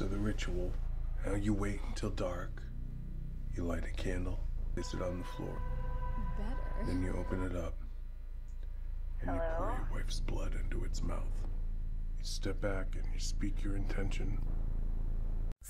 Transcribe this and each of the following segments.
So the ritual, now you wait until dark, you light a candle, place it on the floor, Better. then you open it up, and you pour Hello? your wife's blood into its mouth. You step back and you speak your intention.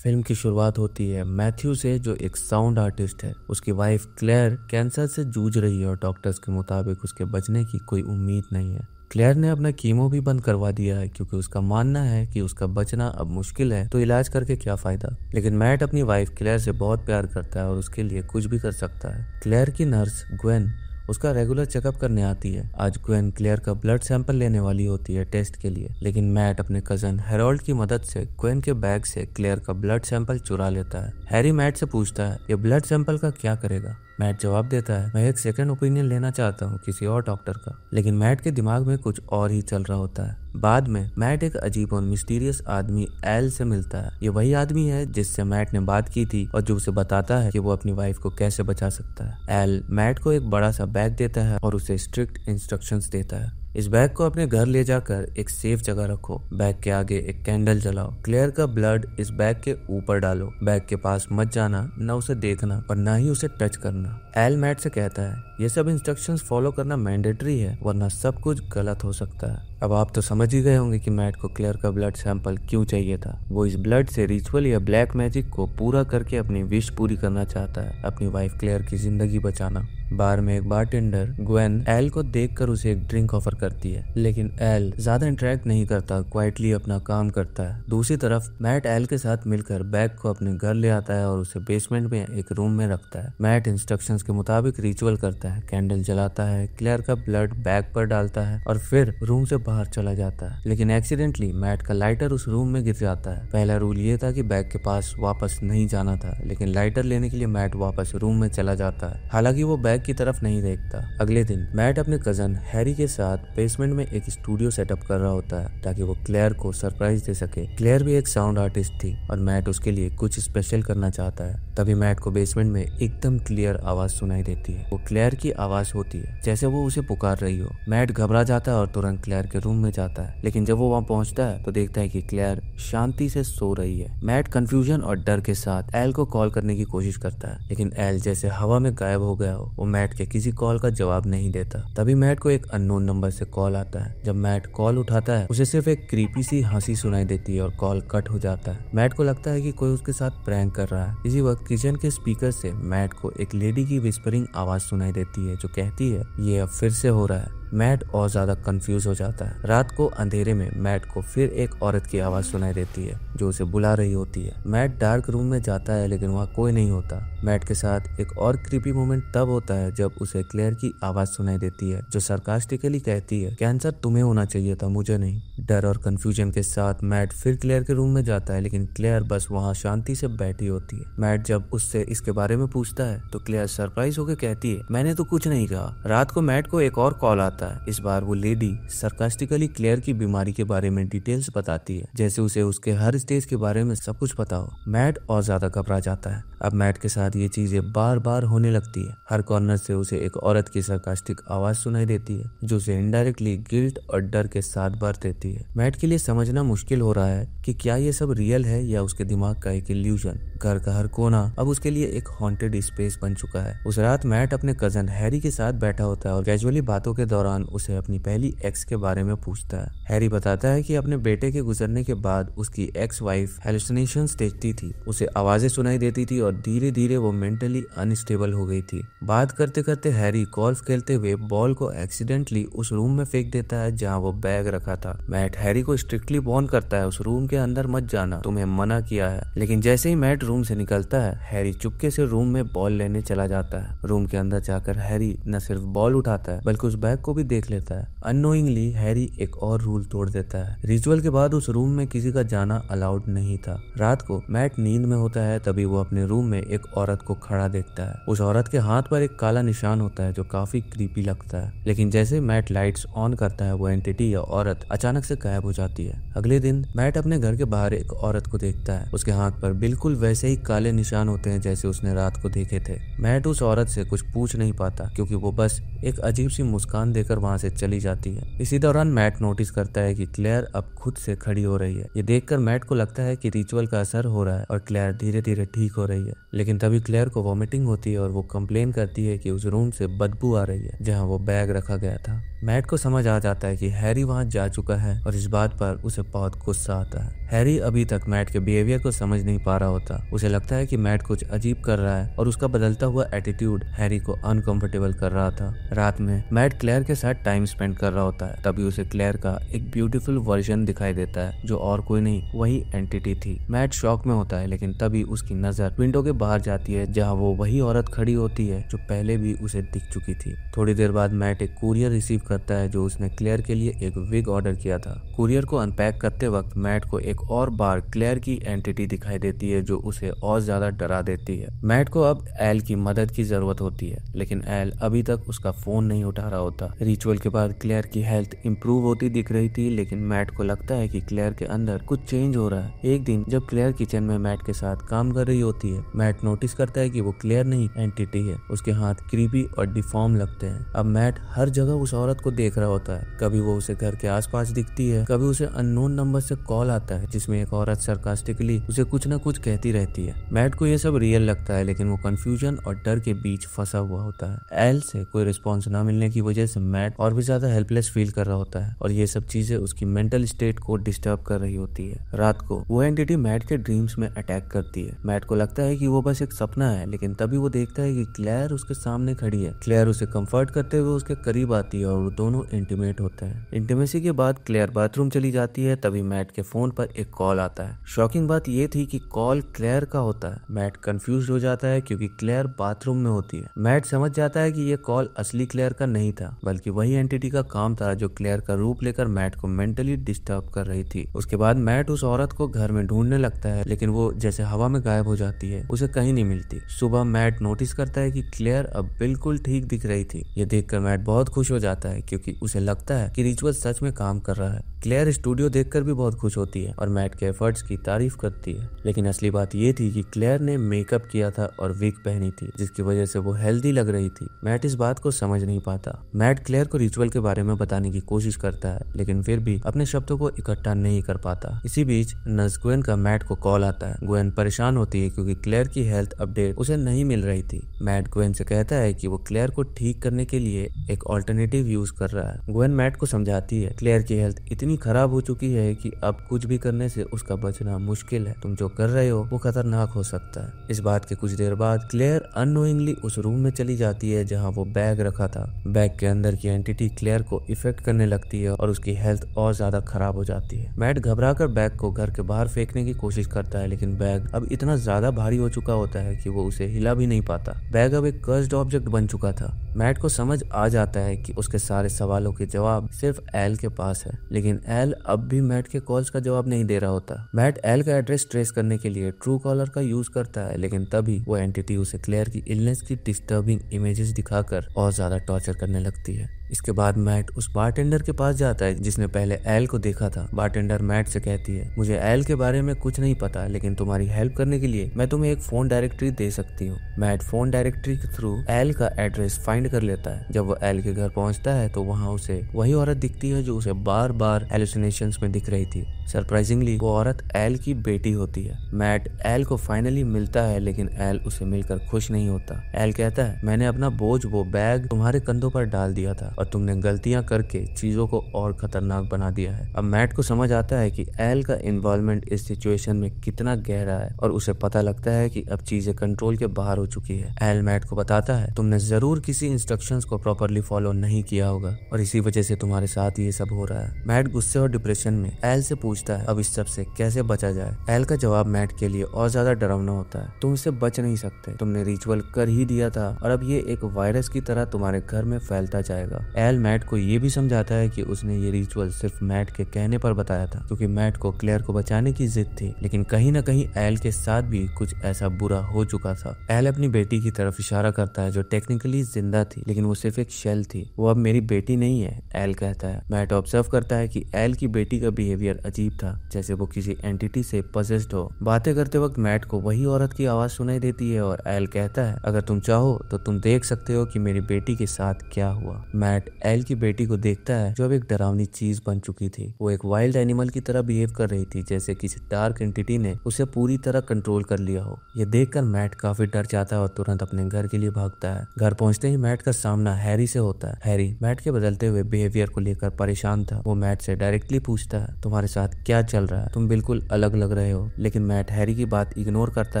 Film की शुरुआत होती है Matthew से, जो एक sound artist है। उसकी wife clear cancer से जूझ रही है और डॉक्टर्स के मुताबिक उसके बचने की कोई उम्मीद नहीं है। क्लेयर ने अपना कीमो भी बंद करवा दिया है क्योंकि उसका मानना है कि उसका बचना अब मुश्किल है, तो इलाज करके क्या फायदा। लेकिन मैट अपनी वाइफ क्लेयर से बहुत प्यार करता है और उसके लिए कुछ भी कर सकता है। क्लेयर की नर्स ग्वेन उसका रेगुलर चेकअप करने आती है। आज ग्वेन क्लेयर का ब्लड सैंपल लेने वाली होती है टेस्ट के लिए, लेकिन मैट अपने कजन हेरोल्ड की मदद से ग्वेन के बैग से क्लेयर का ब्लड सैंपल चुरा लेता है। हैरी मैट से पूछता है ये ब्लड सैंपल का क्या करेगा। मैट जवाब देता है मैं एक सेकंड ओपिनियन लेना चाहता हूँ किसी और डॉक्टर का। लेकिन मैट के दिमाग में कुछ और ही चल रहा होता है। बाद में मैट एक अजीब और मिस्टीरियस आदमी एल से मिलता है। ये वही आदमी है जिससे मैट ने बात की थी और जो उसे बताता है कि वो अपनी वाइफ को कैसे बचा सकता है। एल मैट को एक बड़ा सा बैग देता है और उसे स्ट्रिक्ट इंस्ट्रक्शंस देता है। इस बैग को अपने घर ले जाकर एक सेफ जगह रखो, बैग के आगे एक कैंडल जलाओ, क्लेयर का ब्लड इस बैग के ऊपर डालो, बैग के पास मत जाना, न उसे देखना और न ही उसे टच करना। एल मैट से कहता है ये सब इंस्ट्रक्शंस फॉलो करना मैंडेटरी है वरना सब कुछ गलत हो सकता है। अब आप तो समझ ही गए होंगे कि मैट को क्लेयर का ब्लड सैंपल क्यों चाहिए था। वो इस ब्लड से रिचुअल या ब्लैक मैजिक को पूरा करके अपनी विश पूरी करना चाहता है, अपनी वाइफ क्लेयर की जिंदगी बचाना। बार में एक बारटेंडर ग्वेन एल को देखकर उसे एक ड्रिंक ऑफर करती है, लेकिन एल ज्यादा इंटरेक्ट नहीं करता, क्वाइटली अपना काम करता है। दूसरी तरफ मैट एल के साथ मिलकर बैग को अपने घर ले आता है और उसे बेसमेंट में एक रूम में रखता है। मैट इंस्ट्रक्शंस के मुताबिक रिचुअल करता है, कैंडल जलाता है, क्लेयर का ब्लड बैग पर डालता है और फिर रूम से बाहर चला जाता है। लेकिन एक्सीडेंटली मैट का लाइटर उस रूम में गिर जाता है। पहला रूल ये था कि बैग के पास वापस नहीं जाना था, लेकिन लाइटर लेने के लिए मैट वापस रूम में चला जाता है, हालांकि वो बैग की तरफ नहीं देखता। अगले दिन मैट अपने कजन हैरी के साथ बेसमेंट में एक स्टूडियो सेटअप कर रहा होता है ताकि वो क्लेयर को सरप्राइज दे सके। क्लेयर भी एक साउंड आर्टिस्ट थी और मैट उसके लिए कुछ स्पेशल करना चाहता है। तभी मैट को बेसमेंट में एकदम क्लियर आवाज सुनाई देती है। वो क्लेयर की आवाज होती है, जैसे वो उसे पुकार रही हो। मैट घबरा जाता है और तुरंत क्लेयर के रूम में जाता है, लेकिन जब वो वहाँ पहुंचता है तो देखता है कि क्लेयर शांति से सो रही है। मैट कंफ्यूजन और डर के साथ एल को कॉल करने की कोशिश करता है, लेकिन एल जैसे हवा में गायब हो गया हो। वो मैट के किसी कॉल का जवाब नहीं देता। तभी मैट को एक अननोन नंबर से कॉल आता है। जब मैट कॉल उठाता है उसे सिर्फ एक क्रीपी सी हंसी सुनाई देती है और कॉल कट हो जाता है। मैट को लगता है कि कोई उसके साथ प्रैंक कर रहा है। इसी वक्त किचन के स्पीकर से मैट को एक लेडी की विस्परिंग आवाज सुनाई देती है जो कहती है ये अब फिर से हो रहा है। मैट और ज्यादा कंफ्यूज हो जाता है। रात को अंधेरे में मैट को फिर एक औरत की आवाज सुनाई देती है जो उसे बुला रही होती है। मैट डार्क रूम में जाता है लेकिन वहाँ कोई नहीं होता। मैट के साथ एक और क्रीपी मोमेंट तब होता है जब उसे क्लेयर की आवाज सुनाई देती है जो सरकास्टिकली कहती है कैंसर तुम्हें होना चाहिए था, मुझे नहीं। डर और कंफ्यूजन के साथ मैट फिर क्लेयर के रूम में जाता है, लेकिन क्लेयर बस वहाँ शांति से बैठी होती है। मैट जब उससे इसके बारे में पूछता है तो क्लेयर सरप्राइज होकर कहती है मैंने तो कुछ नहीं कहा। रात को मैट को एक और कॉल आता है। इस बार वो लेडी सरकास्टिकली क्लेयर की बीमारी के बारे में डिटेल्स बताती है, जैसे उसे उसके हर स्टेज के बारे में सब कुछ पता हो। मैट और ज्यादा घबरा जाता है। अब मैट के साथ ये चीजें बार बार होने लगती है। हर कॉर्नर से उसे एक औरत की सरकास्टिक आवाज सुनाई देती है जो उसे इनडायरेक्टली गिल्ट और डर के साथ भर देती है। मैट के लिए समझना मुश्किल हो रहा है कि क्या ये सब रियल है या उसके दिमाग का एक इल्यूजन। घर का हर कोना अब उसके लिए एक हॉन्टेड स्पेस बन चुका है। उस रात मैट अपने कजन हैरी के साथ बैठा होता है और कैजुअली बातों के दौरान उसे अपनी पहली एक्स के बारे में पूछता है। हैरी बताता है कि अपने बेटे के गुजरने के बाद उसकी एक्स वाइफ हेलुसिनेशंस देखती थी, उसे आवाजें सुनाई देती थी और धीरे धीरे वो मेंटली अनस्टेबल हो गई थी। बात करते करते हैरी गोल्फ खेलते हुए बॉल को एक्सीडेंटली उस रूम में फेंक देता है जहाँ वो बैग रखा था। मैट हैरी को स्ट्रिक्टली वार्न करता है उस रूम के अंदर मत जाना, तुम्हें मना किया है। लेकिन जैसे ही मैट रूम से निकलता है हैरी चुपके से रूम में बॉल लेने चला जाता है। रूम के अंदर जाकर हैरी न सिर्फ बॉल उठाता है बल्कि उस बैग को भी देख लेता है। अननोइंगली हैरी एक और रूल तोड़ देता है। रिचुअल के बाद उस रूम में किसी का जाना अलाउड नहीं था। रात को मैट नींद में होता है, तभी वो अपने रूम में एक औरत औरत को खड़ा देखता है। उस औरत के हाथ पर एक काला निशान होता है जो काफी क्रीपी लगता है, लेकिन जैसे मैट लाइट्स ऑन करता है वो एंटिटी या औरत अचानक से गायब हो जाती है। अगले दिन मैट अपने घर के बाहर एक औरत को देखता है। उसके हाथ पर बिल्कुल वैसे ही काले निशान होते हैं जैसे उसने रात को देखे थे। मैट उस औरत से कुछ पूछ नहीं पाता क्योंकि वो बस एक अजीब सी मुस्कान देकर वहां से चली जाती है। इसी दौरान मैट नोटिस करता है कि क्लेयर अब खुद से खड़ी हो रही है। ये देखकर मैट को लगता है कि रिचुअल का असर हो रहा है और क्लेयर धीरे धीरे ठीक हो रही है। लेकिन तभी क्लेयर को वॉमिटिंग होती है और वो कंप्लेन करती है कि उस रूम से बदबू आ रही है जहाँ वो बैग रखा गया था। मैट को समझ आ जाता है कि हैरी वहां जा चुका है और इस बात पर उसे बहुत गुस्सा आता है। हैरी अभी तक मैट के बिहेवियर को समझ नहीं पा रहा होता। उसे लगता है कि मैट कुछ अजीब कर रहा है और उसका बदलता हुआ एटीट्यूड हैरी को अनकंफर्टेबल कर रहा था। रात में मैट क्लेयर के साथ टाइम स्पेंड कर रहा होता है। तभी उसे क्लेयर का एक ब्यूटीफुल वर्जन दिखाई देता है जो और कोई नहीं वही एंटिटी थी। मैट शॉक में होता है, लेकिन तभी उसकी नजर विंडो के बाहर जाती है जहाँ वो वही औरत खड़ी होती है जो पहले भी उसे दिख चुकी थी। थोड़ी देर बाद मैट एक कुरियर रिसीव करता है जो उसने क्लेयर के लिए एक विग ऑर्डर किया था। कुरियर को अनपैक करते वक्त मैट को एक और बार क्लेयर की एंटिटी दिखाई देती है जो उसे और ज्यादा डरा देती है। मैट को अब एल की मदद की जरूरत होती है, लेकिन एल अभी तक उसका फोन नहीं उठा रहा होता। रिचुअल के बाद क्लेयर की हेल्थ इंप्रूव होती दिख रही थी, लेकिन मैट को लगता है कि क्लेयर के अंदर कुछ चेंज हो रहा है। एक दिन जब क्लेयर किचन में मैट के साथ काम कर रही होती है, मैट नोटिस करता है कि वो क्लेयर नहीं एंटिटी है। उसके हाथ क्रीपी और डिफॉर्म लगते हैं। अब मैट हर जगह उस औरत को देख रहा होता है। कभी वो उसे घर के आसपास दिखती है, कभी उसे अननोन नंबर से कॉल आता है जिसमें एक औरत सरकास्टिकली उसे कुछ न कुछ कहती रहती है। मैट को ये सब रियल लगता है, लेकिन वो कंफ्यूजन और डर के बीच फंसा हुआ होता है। एल से कोई रिस्पॉन्स न मिलने की वजह से मैट और भी ज्यादा हेल्पलेस फील कर रहा होता है और ये सब चीजें उसकी मेंटल स्टेट को डिस्टर्ब कर रही होती है। रात को वो एंटिटी मैट के ड्रीम्स में अटैक करती है। मैट को लगता है कि वो बस एक सपना है, लेकिन तभी वो देखता है कि क्लेयर उसके सामने खड़ी है। क्लेयर उसे कंफर्ट करते हुए उसके करीब आती है और वो दोनों इंटीमेट होते हैं। इंटीमेसी के बाद क्लेयर बाथरूम चली जाती है। तभी मैट के फोन पर एक कॉल आता है। शॉकिंग बात ये थी कि कॉल क्लेयर का होता है। मैट कंफ्यूज हो जाता है क्योंकि क्लेयर बाथरूम में होती है। मैट समझ जाता है कि ये कॉल असली क्लेयर का नहीं था, बल्कि वही एंटिटी का काम था जो क्लेयर का रूप लेकर मैट को मेंटली डिस्टर्ब कर रही थी। उसके बाद मैट उस औरत को घर में ढूंढने लगता है, लेकिन वो जैसे हवा में गायब हो जाती है, उसे कहीं नहीं मिलती। सुबह मैट नोटिस करता है कि क्लेयर अब बिल्कुल ठीक दिख रही थी। ये देखकर मैट बहुत खुश हो जाता है क्योंकि उसे लगता है कि रिचुअल सच में काम कर रहा है। क्लेयर स्टूडियो देखकर भी बहुत खुश होती है और मैट के एफर्ट्स की तारीफ करती है, लेकिन असली बात ये थी कि क्लेयर ने मेकअप किया था और विग पहनी थी, जिसकी वजह से वो हेल्दी लग रही थी। मैट इस बात को समझ नहीं पाता। मैट क्लेयर को रिचुअल के बारे में बताने की कोशिश करता है, लेकिन फिर भी अपने शब्दों को इकट्ठा नहीं कर पाता। इसी बीच नर्स ग्वेन का मैट को कॉल आता है। ग्वेन परेशान होती है क्योंकि क्लेयर की हेल्थ अपडेट उसे नहीं मिल रही थी। मैट ग्वेन से कहता है कि वो क्लेयर को ठीक करने के लिए एक ऑल्टरनेटिव यूज कर रहा है। ग्वेन मैट को समझाती है क्लेयर की हेल्थ इतनी खराब हो चुकी है कि अब कुछ भी करने से उसका बचना मुश्किल है। तुम जो कर रहे हो वो खतरनाक हो सकता है। इस बात के कुछ देर बाद क्लेयर अननोइंगली उस रूम में चली जाती है जहां वो बैग रखा था। बैग के अंदर की एंटिटी क्लेयर को इफेक्ट करने लगती है और उसकी हेल्थ और ज्यादा खराब हो जाती है। मैट घबराकर बैग को घर के बाहर फेंकने की कोशिश करता है, लेकिन बैग अब इतना ज्यादा भारी हो चुका होता है कि वो उसे हिला भी नहीं पाता। बैग अब एक कर्स्ड ऑब्जेक्ट बन चुका था। मैट को समझ आ जाता है कि उसके सारे सवालों के जवाब सिर्फ एल के पास है, लेकिन एल अब भी मैट के कॉल्स का जवाब नहीं दे रहा होता। मैट एल का एड्रेस ट्रेस करने के लिए ट्रू कॉलर का यूज करता है, लेकिन तभी वो एंटिटी उसे क्लेयर की इलनेस की डिस्टर्बिंग इमेजेस दिखाकर और ज्यादा टॉर्चर करने लगती है। इसके बाद मैट उस बारटेंडर के पास जाता है जिसने पहले एल को देखा था। बारटेंडर मैट से कहती है, मुझे एल के बारे में कुछ नहीं पता, लेकिन तुम्हारी हेल्प करने के लिए मैं तुम्हें एक फोन डायरेक्टरी दे सकती हूँ। मैट फोन डायरेक्टरी के थ्रू एल का एड्रेस फाइंड कर लेता है। जब वो एल के घर पहुंचता है तो वहाँ उसे वही औरत दिखती है जो उसे बार बार हेलुसिनेशंस में दिख रही थी। सरप्राइजिंगली वो औरत एल की बेटी होती है। मैट एल को फाइनली मिलता है, लेकिन एल उसे मिलकर खुश नहीं होता। एल कहता है, मैंने अपना बोझ वो बैग तुम्हारे कंधों पर डाल दिया था और तुमने गलतियां करके चीजों को और खतरनाक बना दिया है। अब मैट को समझ आता है कि एल का इन्वॉल्वमेंट इस सिचुएशन में कितना गहरा है और उसे पता लगता है कि अब चीजें कंट्रोल के बाहर हो चुकी है। एल मैट को बताता है, तुमने जरूर किसी इंस्ट्रक्शंस को प्रॉपरली फॉलो नहीं किया होगा और इसी वजह से तुम्हारे साथ ये सब हो रहा है। मैट गुस्से और डिप्रेशन में एल से पूछता पूछता है अब इस सब से कैसे बचा जाए। एल का जवाब मैट के लिए और ज्यादा डरावना होता है। तुम इससे बच नहीं सकते, तुमने रिचुअल कर ही दिया था और अब ये एक वायरस की तरह तुम्हारे घर में फैलता जाएगा। एल मैट को ये भी समझाता है कि उसने ये रिचुअल सिर्फ मैट के कहने पर बताया था क्योंकि मैट को क्लेयर को बचाने की जिद थी, लेकिन कहीं ना कहीं एल के साथ भी कुछ ऐसा बुरा हो चुका था। एल अपनी बेटी की तरफ इशारा करता है जो टेक्निकली जिंदा थी, लेकिन वो सिर्फ एक शेल थी। वो अब मेरी बेटी नहीं है, एल कहता है। मैट ऑब्जर्व करता है कि एल की बेटी का बिहेवियर अजीब था, जैसे वो किसी एंटिटी से पजेस्ड हो। बातें करते वक्त मैट को वही औरत की आवाज सुनाई देती है और एल कहता है अगर तुम चाहो तो तुम देख सकते हो कि मेरी बेटी के साथ क्या हुआ। मैट एल की बेटी को देखता है जो अब एक डरावनी चीज बन चुकी थी। वो एक वाइल्ड एनिमल की तरह बिहेव कर रही थी, जैसे किसी डार्क एंटिटी ने उसे पूरी तरह कंट्रोल कर लिया हो। ये देखकर मैट काफी डर जाता है और तुरंत अपने घर के लिए भागता है। घर पहुंचते ही मैट का सामना हैरी से होता है। हैरी मैट के बदलते हुए बिहेवियर को लेकर परेशान था। वो मैट से डायरेक्टली पूछता है तुम्हारे साथ क्या चल रहा है, तुम बिल्कुल अलग लग रहे हो। लेकिन मैट हैरी की बात इग्नोर करता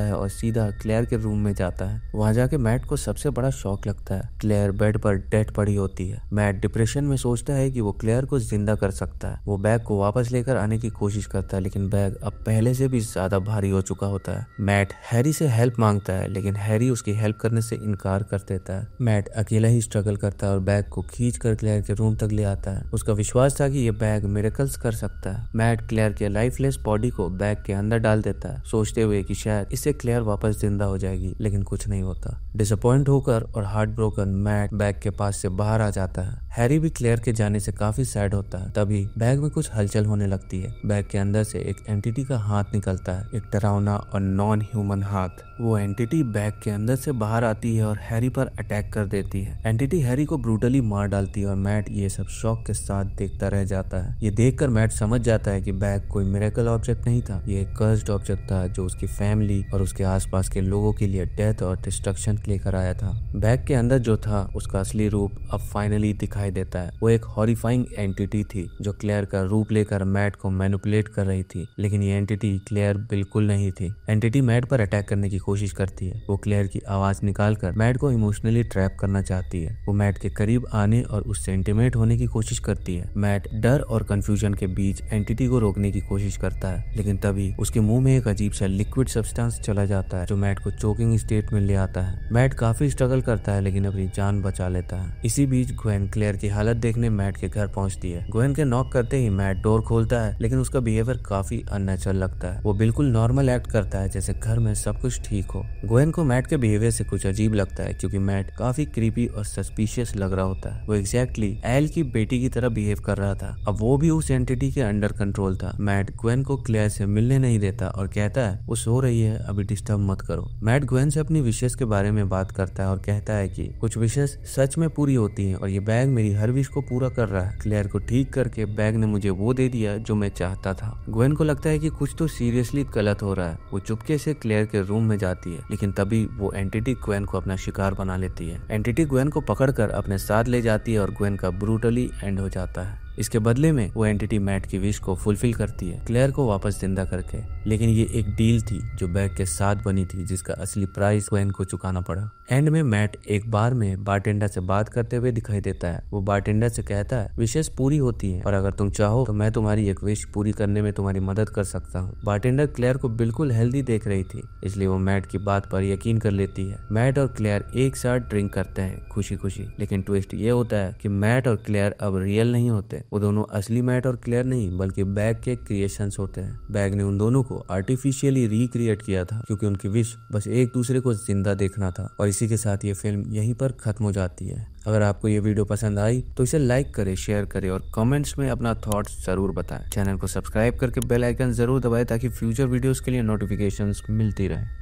है और सीधा क्लेयर के रूम में जाता है। वहां जाके मैट को सबसे बड़ा शॉक लगता है। क्लेयर बेड पर डेड पड़ी होती है। मैट डिप्रेशन में सोचता है कि वो क्लेयर को जिंदा कर सकता है। वो बैग को वापस लेकर आने की कोशिश करता है, लेकिन बैग अब पहले से भी ज्यादा भारी हो चुका होता है। मैट हैरी से हेल्प मांगता है, लेकिन हैरी उसकी हेल्प करने से इनकार कर देता है। मैट अकेला ही स्ट्रगल करता है और बैग को खींच कर क्लेयर के रूम तक ले आता है। उसका विश्वास था कि ये बैग मिरेकल्स कर सकता है। मैट क्लेयर के लाइफलेस बॉडी को बैग के अंदर डाल देता है, सोचते हुए कि शायद इससे क्लेयर वापस जिंदा हो जाएगी, लेकिन कुछ नहीं होता। डिसअपॉइंट होकर और हार्ट ब्रोकन मैट बैग के पास से बाहर आ जाता है। हैरी भी क्लेयर के जाने से काफी सैड होता है। तभी बैग में कुछ हलचल होने लगती है। बैग के अंदर से एक एंटिटी का हाथ निकलता है, एक डरावना और नॉन ह्यूमन हाथ। वो एंटिटी बैग के अंदर से बाहर आती है और हैरी पर अटैक कर देती है। एंटिटी हैरी को ब्रूटली मार डालती है और मैट ये सब शौक के साथ देखता रह जाता है। ये देखकर मैट समझ जाता है कि बैग कोई मिरेकल ऑब्जेक्ट नहीं था, ये एक कर्स्ड ऑब्जेक्ट था जो उसकी फैमिली और उसके आसपास के लोगों के लिए डेथ और डिस्ट्रक्शन लेकर आया था। बैग के अंदर जो था उसका असली रूप अब फाइनली दिखाई देता है। वो एक हॉरिफाइंग एंटिटी थी जो क्लेयर का रूप लेकर मैट को मैनिपुलेट कर रही थी, लेकिन ये एंटिटी क्लेयर बिल्कुल नहीं थी। एंटिटी मैट पर अटैक करने की कोशिश करती है। वो क्लेयर की आवाज निकालकर मैट को इमोशनली ट्रैप करना चाहती है। वो मैट के करीब आने और उससे इंटीमेट होने की कोशिश करती है। मैट डर और कंफ्यूजन के बीच एंटिटी को रोकने की कोशिश करता है, लेकिन तभी उसके मुंह में एक अजीब सा लिक्विड सब्सटेंस चला जाता है जो मैट को चोकिंग स्टेट में ले आता है। मैट काफी स्ट्रगल करता है लेकिन अपनी जान बचा लेता है। इसी बीच ग्वेन क्लेयर की हालत देखने मैट के घर पहुंचती है। ग्वेन के नॉक करते ही मैट डोर खोलता है, लेकिन उसका बिहेवियर काफी अननेचुरल लगता है। वो बिल्कुल नॉर्मल एक्ट करता है जैसे घर में सब कुछ ठीक हो। ग्वेन को मैट के बिहेवियर से कुछ अजीब लगता है क्योंकि मैट काफी क्रीपी और सस्पिशियस लग रहा होता है। वो एग्जैक्टली एल की बेटी की तरह बिहेव कर रहा था। अब वो भी उस एंटिटी के अंडर कंट्रोल था। मैट ग्वेन को क्लेयर से मिलने नहीं देता और कहता है वो सो रही है, अभी डिस्टर्ब मत करो। मैट ग्वेन से अपनी विशेष के बारे में बात करता है और कहता है कि कुछ विशेष सच में पूरी होती हैं और ये बैग मेरी हर विश को पूरा कर रहा है। क्लेयर को ठीक करके बैग ने मुझे वो दे दिया जो मैं चाहता था। ग्वेन को लगता है कि कुछ तो सीरियसली गलत हो रहा है। वो चुपके से क्लेयर के रूम में जाती है, लेकिन तभी वो एंटिटी ग्वेन को अपना शिकार बना लेती है। एंटिटी ग्वेन को पकड़कर अपने साथ ले जाती है और ग्वेन का ब्रूटली एंड हो जाता है। इसके बदले में वो एंटिटी मैट की विश को फुलफिल करती है, क्लेयर को वापस जिंदा करके। लेकिन ये एक डील थी जो बैग के साथ बनी थी, जिसका असली प्राइस ग्वेन को चुकाना पड़ा। एंड में मैट एक बार में बारटेंडर से बात करते हुए दिखाई देता है। वो बारटेंडर से कहता है विशेष पूरी होती है और अगर तुम चाहो तो मैं तुम्हारी एक विश पूरी करने में तुम्हारी मदद कर सकता हूँ। बारटेंडर क्लेयर को बिल्कुल हेल्दी देख रही थी, इसलिए वो मैट की बात पर यकीन कर लेती है। मैट और क्लेयर एक साथ ड्रिंक करते हैं खुशी खुशी, लेकिन ट्विस्ट ये होता है कि मैट और क्लेयर अब रियल नहीं होते। वो दोनों असली मैट और क्लेयर नहीं बल्कि बैग के क्रिएशंस होते हैं। बैग ने उन दोनों को आर्टिफिशियली रिक्रिएट किया था क्योंकि उनकी विश बस एक दूसरे को जिंदा देखना था। और इसी के साथ ये फिल्म यहीं पर खत्म हो जाती है। अगर आपको ये वीडियो पसंद आई तो इसे लाइक करें, शेयर करें और कमेंट्स में अपना थॉट्स जरूर बताएं। चैनल को सब्सक्राइब करके बेल आइकन जरूर दबाएं ताकि फ्यूचर वीडियोस के लिए नोटिफिकेशंस मिलती रहे।